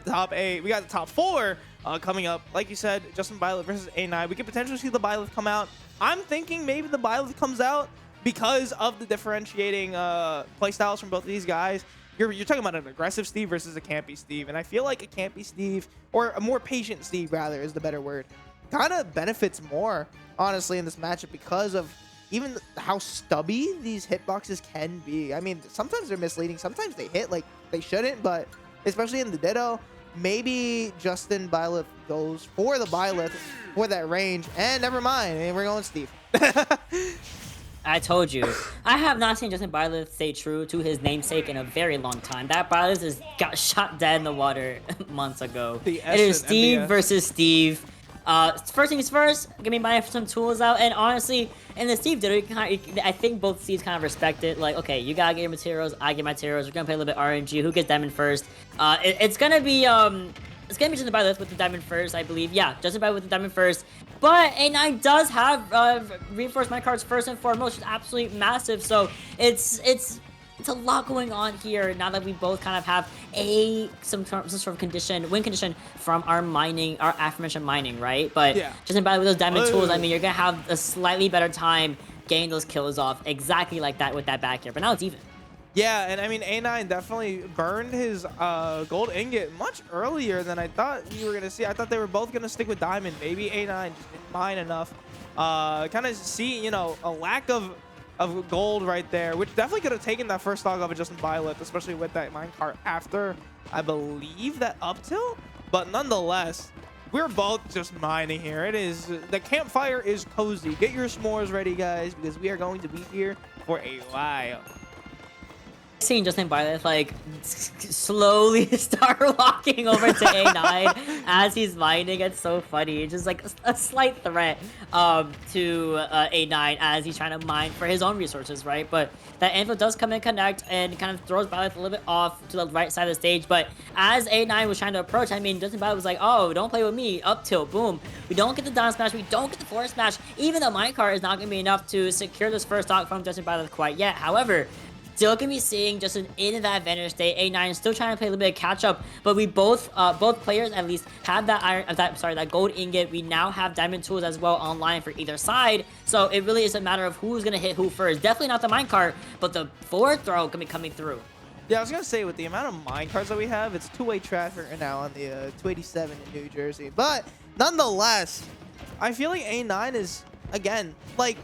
the top 8. We got the top 4 coming up. Like you said, JustinByleth versus A9. We could potentially see the Byleth come out. I'm thinking maybe the Byleth comes out because of the differentiating playstyles from both of these guys. You're talking about an aggressive Steve versus a campy Steve, and I feel like a campy Steve, or a more patient Steve rather is the better word, kind of benefits more, honestly, in this matchup because of even how stubby these hitboxes can be. I mean, sometimes they're misleading, sometimes they hit like they shouldn't, but especially in the Ditto, maybe JustinByleth goes for the Byleth for that range, and never mind, and we're going Steve. I told you. I have not seen JustinByleth stay true to his namesake in a very long time. That Byleth just got shot dead in the water months ago. It is Steve versus Steve. First things first, give me my some tools out, and honestly, in the Steve Ditto, I think both Steves kind of respect it. Like, okay, you gotta get your materials, I get my materials. We're gonna play a little bit RNG. Who gets diamond first? It's gonna be JustinByleth with the diamond first, I believe. Yeah, JustinByleth with the diamond first. But A9 does have reinforced minecarts first and foremost, which is absolutely massive. So it's a lot going on here now that we both kind of have some sort of win condition from our aforementioned mining, right? But yeah, JustinByleth with those diamond tools, I mean, you're gonna have a slightly better time getting those kills off exactly like that with that back here. But now it's even. Yeah, and I mean, A9 definitely burned his gold ingot much earlier than I thought you were going to see. I thought they were both going to stick with diamond. Maybe A9 just didn't mine enough. Kind of see, you know, a lack of gold right there, which definitely could have taken that first stock off of JustinByleth, especially with that minecart after, I believe, that up tilt. But nonetheless, we're both just mining here. It is, the campfire is cozy. Get your s'mores ready, guys, because we are going to be here for a while. Seeing JustinByleth like slowly start walking over to A9 as he's mining, it's so funny. It's just like a slight threat to A9 as he's trying to mine for his own resources, right? But that anvil does come and connect and kind of throws Byleth a little bit off to the right side of the stage. But as A9 was trying to approach, I mean, JustinByleth was like, oh, don't play with me, up tilt, boom. We don't get the down smash, we don't get the forward smash. Even the minecart is not going to be enough to secure this first stock from JustinByleth quite yet. However, still gonna be seeing Justin in that advantage state. A9 is still trying to play a little bit of catch up, but we both players at least have that gold ingot. We now have diamond tools as well online for either side, so it really is a matter of who's gonna hit who first. Definitely not the minecart, but the forward throw can be coming through. Yeah, I was gonna say, with the amount of minecarts that we have, it's two-way traffic right now on the 287 in New Jersey. But nonetheless, I feel like A9 is, again, like,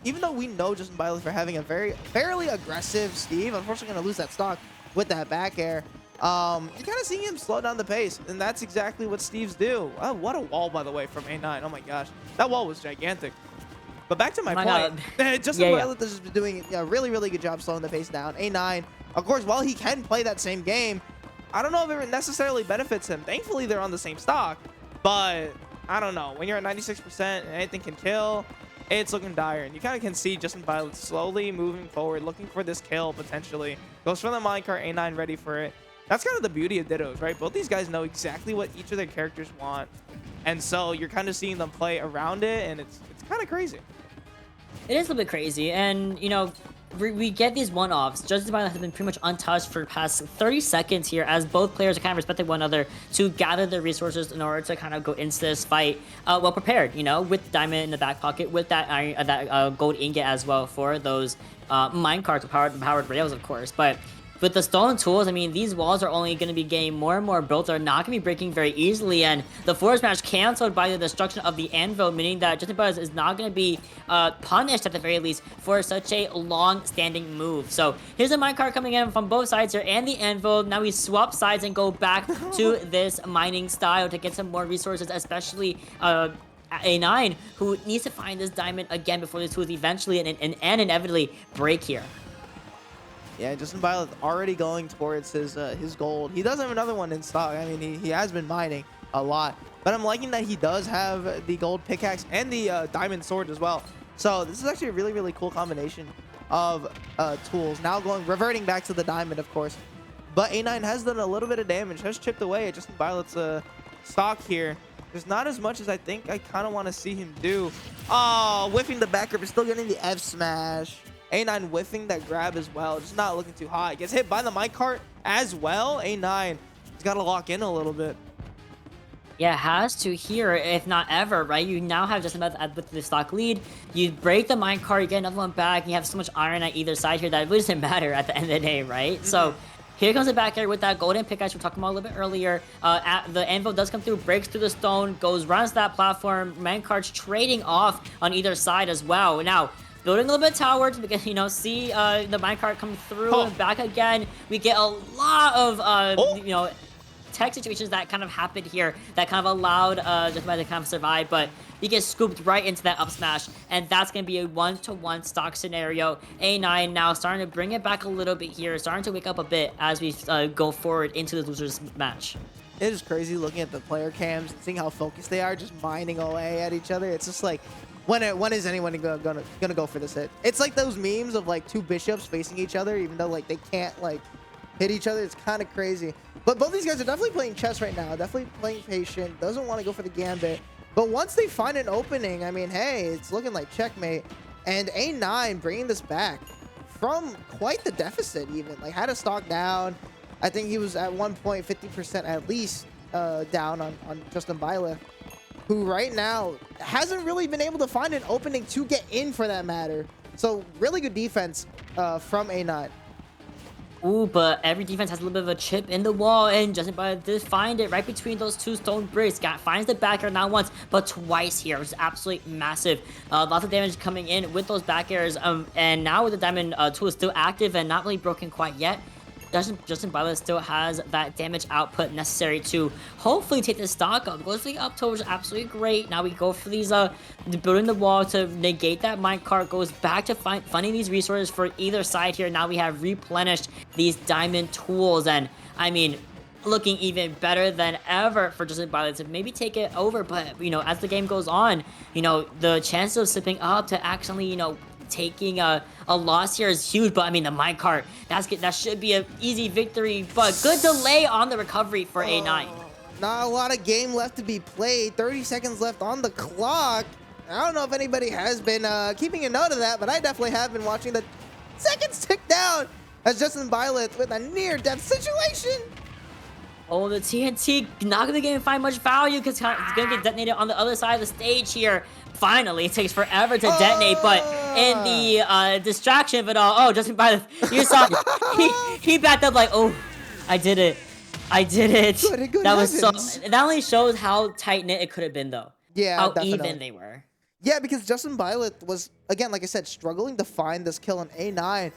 even though we know JustinByleth for having a fairly aggressive Steve, unfortunately going to lose that stock with that back air. You're kind of seeing him slow down the pace, and that's exactly what Steves do. Oh, what a wall, by the way, from A9. Oh my gosh, that wall was gigantic. But back to my point, JustinByleth has been doing a really, really good job slowing the pace down. A9, of course, while he can play that same game, I don't know if it necessarily benefits him. Thankfully, they're on the same stock, but I don't know. When you're at 96% and anything can kill, it's looking dire, and you kind of can see JustinByleth slowly moving forward, looking for this kill potentially. Goes for the minecart, A9 ready for it. That's kind of the beauty of Dittos, right? Both these guys know exactly what each of their characters want, and so you're kind of seeing them play around it, and it's kind of crazy. It is a little bit crazy, and you know, we get these one-offs. JustinByleth has been pretty much untouched for the past 30 seconds here, as both players are kind of respecting one another to gather their resources in order to kind of go into this fight well prepared, you know, with diamond in the back pocket, with that iron, gold ingot as well for those minecarts, powered rails, of course. But with the stolen tools, I mean, these walls are only going to be getting more and more built. They're not going to be breaking very easily, and the forward smash canceled by the destruction of the anvil, meaning that JustinByleth is not going to be punished at the very least for such a long-standing move. So here's a minecart coming in from both sides here, and the anvil. Now we swap sides and go back to this mining style to get some more resources, especially A9, who needs to find this diamond again before the tools eventually and inevitably break here. Yeah, JustinByleth already going towards his gold. He does have another one in stock. I mean, he has been mining a lot. But I'm liking that he does have the gold pickaxe and the diamond sword as well. So this is actually a really, really cool combination of tools. Now reverting back to the diamond, of course. But A9 has done a little bit of damage. Has chipped away at JustinByleth's stock here. There's not as much as I think I kind of want to see him do. Oh, whiffing the back grip, but still getting the F smash. A9 whiffing that grab as well, just not looking too hot. Gets hit by the minecart as well. A9 is got to lock in a little bit. Yeah, has to here, if not ever, right? You now have JustinByleth with the stock lead. You break the minecart, you get another one back, and you have so much iron at either side here that it really doesn't matter at the end of the day, right? So here comes the back air with that golden pickaxe we were talking about a little bit earlier. The anvil does come through, breaks through the stone, goes, runs that platform. Minecart's trading off on either side as well. Now, building a little bit towards, because, you know, see the minecart come through and back again. We get a lot of, you know, tech situations that kind of happened here that kind of allowed JustinByleth to kind of survive, but he gets scooped right into that up smash, and that's going to be a 1-to-1 stock scenario. A9 now starting to bring it back a little bit here, starting to wake up a bit as we go forward into the losers match. It is crazy looking at the player cams and seeing how focused they are, just mining away at each other. It's just like, when is anyone gonna go for this hit? It's like those memes of like two bishops facing each other, even though like they can't like hit each other. It's kind of crazy. But both these guys are definitely playing chess right now. Definitely playing patient. Doesn't want to go for the gambit. But once they find an opening, I mean, hey, it's looking like checkmate. And A9 bringing this back from quite the deficit even. Like, had a stock down. I think he was at one point 50% at least down on JustinByleth, who right now hasn't really been able to find an opening to get in for that matter. So really good defense from A9. Ooh, but every defense has a little bit of a chip in the wall, and JustinByleth did find it right between those two stone bricks. Finds the back air not once, but twice here, which is absolutely massive. Lots of damage coming in with those back airs, and now with the diamond tool still active and not really broken quite yet, JustinByleth still has that damage output necessary to hopefully take the stock up. Goes for the up tilt, which is absolutely great. Now we go for these building the wall to negate that minecart. Goes back to funding these resources for either side here. Now we have replenished these diamond tools, and I mean, looking even better than ever for JustinByleth to maybe take it over. But you know, as the game goes on, you know, the chances of slipping up to accidentally, you know, taking a loss here is huge. But I mean, the minecart, that should be an easy victory, but good delay on the recovery for A9. Not a lot of game left to be played. 30 seconds left on the clock. I don't know if anybody has been keeping a note of that, but I definitely have been watching the seconds tick down as JustinByleth with a near-death situation. Oh, the TNT not gonna get find much value because it's gonna get detonated on the other side of the stage here. Finally, it takes forever to detonate, but in the distraction of it all, oh, JustinByleth, you saw he backed up like, oh, I did it. Good that was so. That only shows how tight knit it could have been, though. Yeah, how definitely. even they were. Yeah, because JustinByleth was, again, like I said, struggling to find this kill on A9.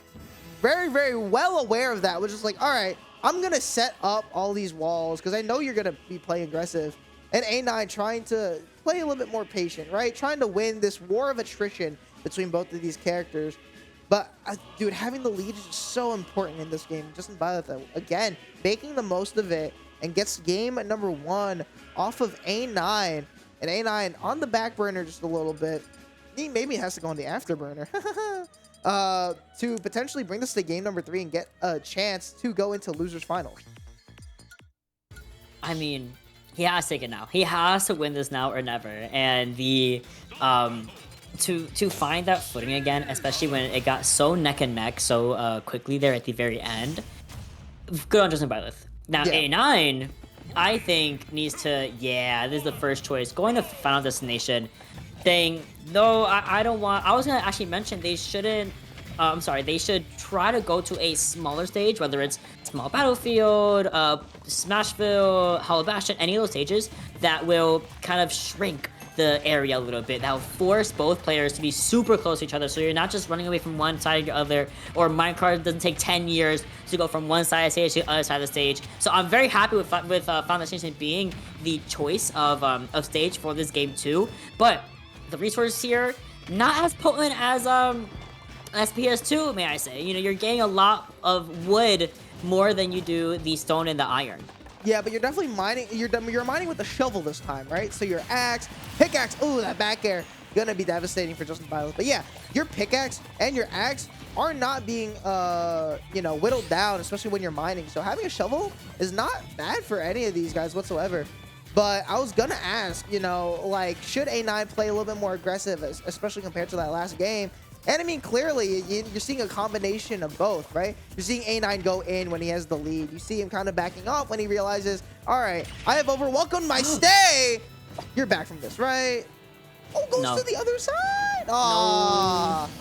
Very, very well aware of that, which is like, all right, I'm gonna set up all these walls because I know you're gonna be playing aggressive. And A9 trying to play a little bit more patient, right? Trying to win this war of attrition between both of these characters. But, dude, having the lead is just so important in this game. JustinByleth, again, making the most of it and gets game number 1 off of A9. And A9 on the back burner just a little bit. He maybe has to go on the afterburner. To potentially bring this to game number 3 and get a chance to go into losers finals. I mean, he has to take it now. He has to win this now or never. And the to find that footing again, especially when it got so neck and neck so quickly there at the very end. Good on JustinByleth. Now A9, I think, needs to, this is the first choice. Going to Final Destination, saying, no, I don't want, I was going to actually mention they shouldn't, I'm sorry, they should try to go to a smaller stage, whether it's Small Battlefield, Smashville, Hollow Bastion, any of those stages that will kind of shrink the area a little bit. That will force both players to be super close to each other, so you're not just running away from one side or the other, or Minecraft doesn't take 10 years to go from one side of the stage to the other side of the stage. So I'm very happy with Final Destination being the choice of stage for this game too. But the resources here, not as potent as PS2, may I say. You know, you're getting a lot of wood more than you do the stone and the iron. Yeah, but you're definitely mining. You're mining with a shovel this time, right? So your axe, pickaxe. Ooh, that back air gonna be devastating for JustinByleth. But yeah, your pickaxe and your axe are not being, you know, whittled down, especially when you're mining. So having a shovel is not bad for any of these guys whatsoever. But I was gonna ask, you know, like, should A9 play a little bit more aggressive, especially compared to that last game? And I mean, clearly, you're seeing a combination of both, right? You're seeing A9 go in when he has the lead. You see him kind of backing off when he realizes, all right, I have overwhelmed my stay. You're back from this, right? Oh, goes to the other side. Ah. No.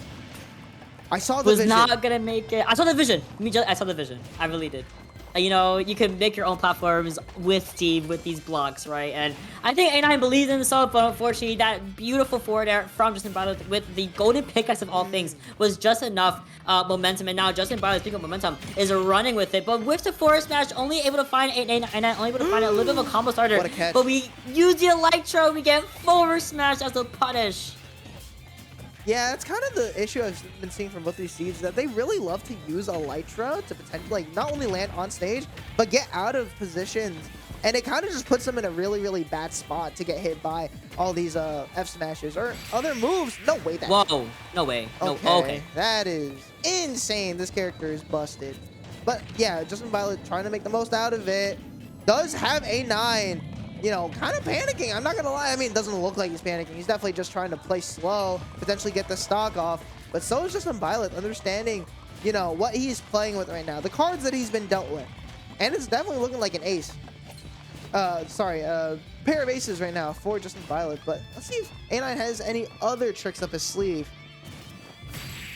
I saw the vision. Was not gonna make it. I saw the vision. I saw the vision. I really did. You know, you can make your own platforms with Steve with these blocks, right? And I think A9 believes in himself, but unfortunately, that beautiful forward air from JustinByleth with the golden pickaxe of all things was just enough momentum. And now JustinByleth, speaking of momentum, is running with it. But with the forward smash, only able to find A9, only able to find a little bit of a combo starter. What a catch. But we use the Electro, we get forward smash as the punish. Yeah, that's kind of the issue I've been seeing from both these seeds, that they really love to use Elytra to potentially like, not only land on stage, but get out of positions. And it kind of just puts them in a really, really bad spot to get hit by all these F smashes or other moves. No way that. Whoa, no way. Okay. That is insane. This character is busted. But yeah, JustinByleth trying to make the most out of it. Does have A9. You know, kind of panicking. I'm not going to lie. I mean, it doesn't look like he's panicking. He's definitely just trying to play slow, potentially get the stock off. But so is JustinByleth, understanding, you know, what he's playing with right now. The cards that he's been dealt with. And it's definitely looking like an ace. Pair of aces right now for JustinByleth. But let's see if A9 has any other tricks up his sleeve.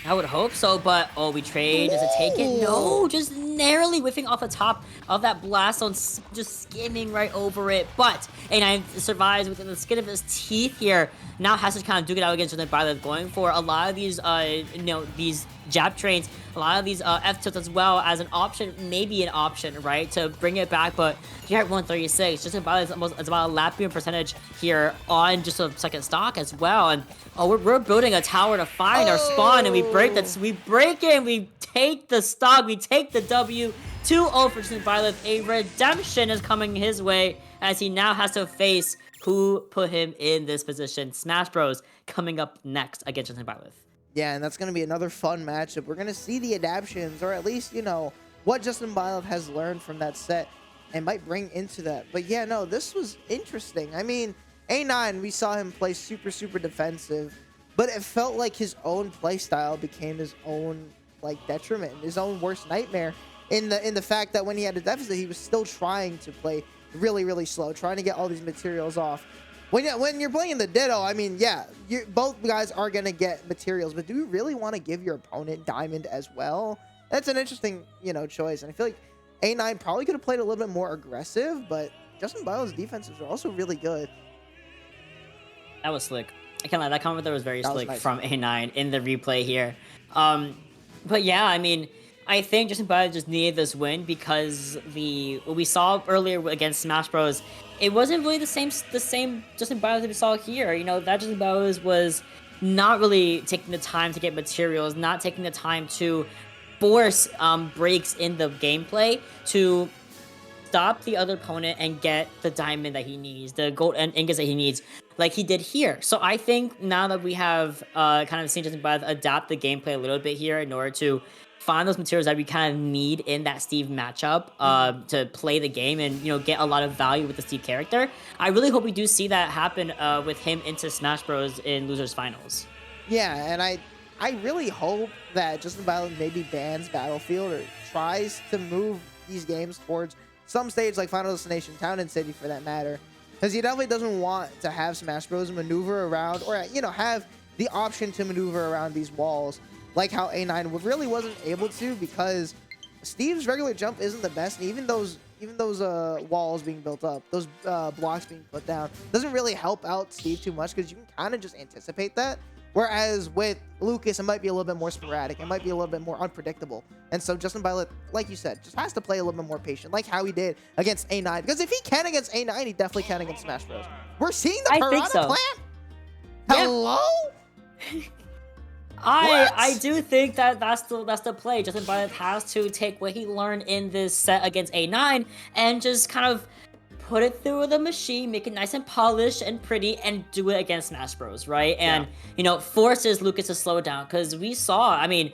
I would hope so, but we trade. Does it take it? No, just narrowly whiffing off the top of that blast zone, just skimming right over it. But A9 survives within the skin of his teeth here. Now has to kind of duke it out against JustinByleth, going for a lot of these, these jab trains, a lot of these F tilts as well as an option, maybe an option, right, to bring it back. But here at 136, JustinByleth it's about a lap beam percentage here on just a second stock as well. And we're building a tower to find our spawn, and we break that. We break in, we take the stock, we take the W. 2-0 for JustinByleth. A redemption is coming his way as he now has to face who put him in this position. Smash Bros coming up next against JustinByleth. Yeah, and that's going to be another fun matchup. We're going to see the adaptions, or at least, you know, what JustinByleth has learned from that set and might bring into that. But yeah, no, this was interesting. I mean, A9, we saw him play super, super defensive, but it felt like his own play style became his own, like, detriment, his own worst nightmare in the fact that when he had a deficit, he was still trying to play really, really slow, trying to get all these materials off. When you're playing the Ditto, I mean, yeah, both guys are going to get materials, but do you really want to give your opponent Diamond as well? That's an interesting, you know, choice. And I feel like A9 probably could have played a little bit more aggressive, but JustinByleth's defenses are also really good. That was slick. I can't lie, that comment there was very slick nice. From A9 in the replay here. But yeah, I mean, I think JustinByleth just needed this win because what we saw earlier against Smash Bros, it wasn't really the same JustinByleth that we saw here. You know, that JustinByleth was not really taking the time to get materials, not taking the time to force breaks in the gameplay to stop the other opponent and get the diamond that he needs, the gold and ingots that he needs, like he did here. So I think now that we have kind of seen JustinByleth adapt the gameplay a little bit here in order to find those materials that we kind of need in that Steve matchup to play the game and, you know, get a lot of value with the Steve character. I really hope we do see that happen with him into Smash Bros in Losers Finals. Yeah, and I really hope that JustinByleth maybe bans Battlefield or tries to move these games towards some stage like Final Destination, Town and City for that matter. Because he definitely doesn't want to have Smash Bros maneuver around or, you know, have the option to maneuver around these walls like how A9 really wasn't able to, because Steve's regular jump isn't the best. And even those walls being built up, those blocks being put down, doesn't really help out Steve too much because you can kind of just anticipate that. Whereas with Lucas, it might be a little bit more sporadic. It might be a little bit more unpredictable. And so JustinByleth, like you said, just has to play a little bit more patient, like how he did against A9. Because if he can against A9, he definitely can against Smash Bros. We're seeing the Piranha clan? Hello? I do think that's the play. JustinByleth has to take what he learned in this set against A9 and just kind of put it through the machine, make it nice and polished and pretty, and do it against Smash Bros, right? And, you know, forces Lucas to slow down, because we saw, I mean,